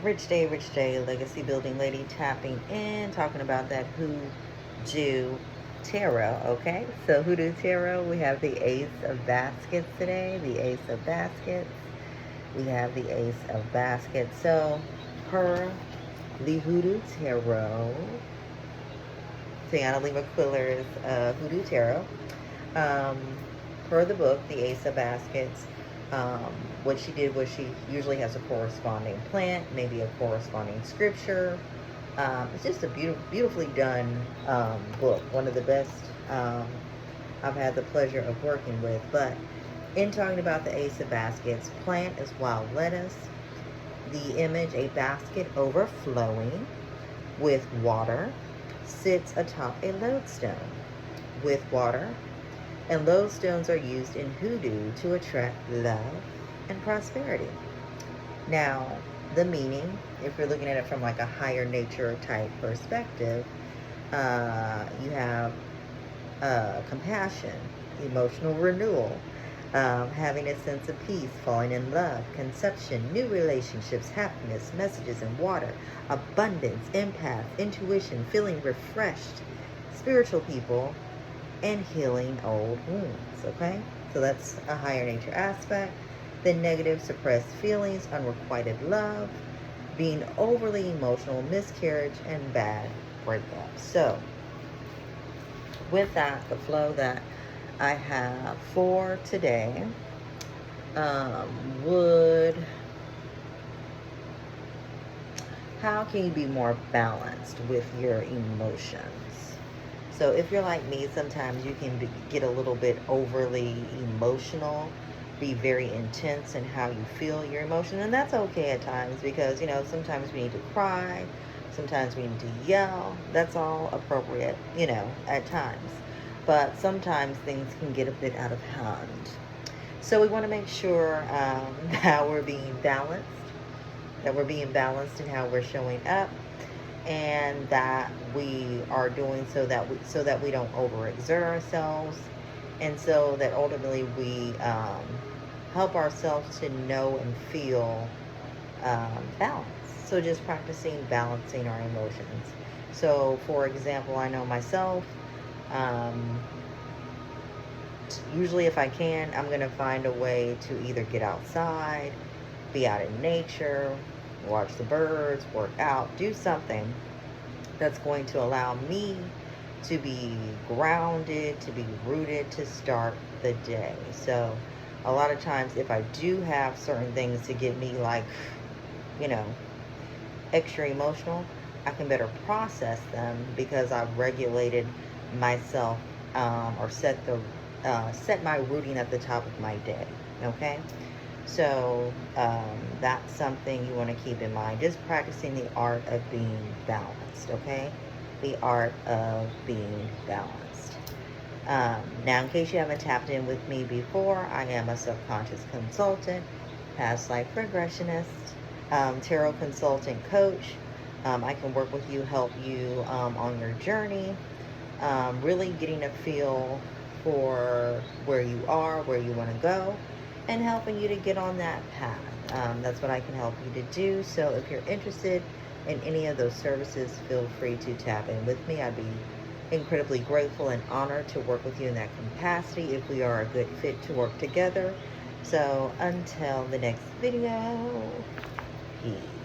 Rich Day, Legacy Building Lady tapping in, talking about that HooDoo Tarot, okay? So HooDoo Tarot, we have the Ace of Baskets today, the Ace of Baskets. We have the Ace of Baskets. So, per the HooDoo Tarot, Tayannah Lee McQuillar's HooDoo Tarot, um, per the book, the Ace of Baskets, what she did was she usually has a corresponding plant, maybe a corresponding scripture. It's just a beautifully done book. One of the best I've had the pleasure of working with. But in talking about the Ace of Baskets, plant is wild lettuce. The image, a basket overflowing with water, sits atop a lodestone with water. And lodestones are used in hoodoo to attract love and prosperity. Now, the meaning, if you're looking at it from like a higher nature type perspective, you have compassion, emotional renewal, having a sense of peace, falling in love, conception, new relationships, happiness, messages in water, abundance, empath, intuition, feeling refreshed, spiritual people, and healing old wounds, okay? So that's a higher nature aspect. Then negative, suppressed feelings, unrequited love, being overly emotional, miscarriage, and bad breakup. So with that, the flow that I have for today would, how can you be more balanced with your emotions? So if you're like me, sometimes you can get a little bit overly emotional, be very intense in how you feel your emotion. And that's okay at times because, you know, sometimes we need to cry, sometimes we need to yell. That's all appropriate, you know, at times. But sometimes things can get a bit out of hand. So we want to make sure that we're being balanced, in how we're showing up, and that we are doing so that we don't overexert ourselves, and so that ultimately we help ourselves to know and feel balance. So just practicing balancing our emotions. So for example, I know myself, usually if I can, I'm going to find a way to either get outside, be out in nature, watch the birds, work out, do something that's going to allow me to be grounded, to be rooted, to start the day. So a lot of times if I do have certain things to get me like, you know, extra emotional, I can better process them because I've regulated myself, or set my routine at the top of my day, okay? So that's something you want to keep in mind. Just practicing the art of being balanced, okay? The art of being balanced. Now, in case you haven't tapped in with me before, I am a subconscious consultant, past life regressionist, tarot consultant coach. I can work with you, help you on your journey, really getting a feel for where you are, where you want to go, and helping you to get on that path. That's what I can help you to do. So if you're interested in any of those services, feel free to tap in with me. I'd be incredibly grateful and honored to work with you in that capacity if we are a good fit to work together. So until the next video, peace.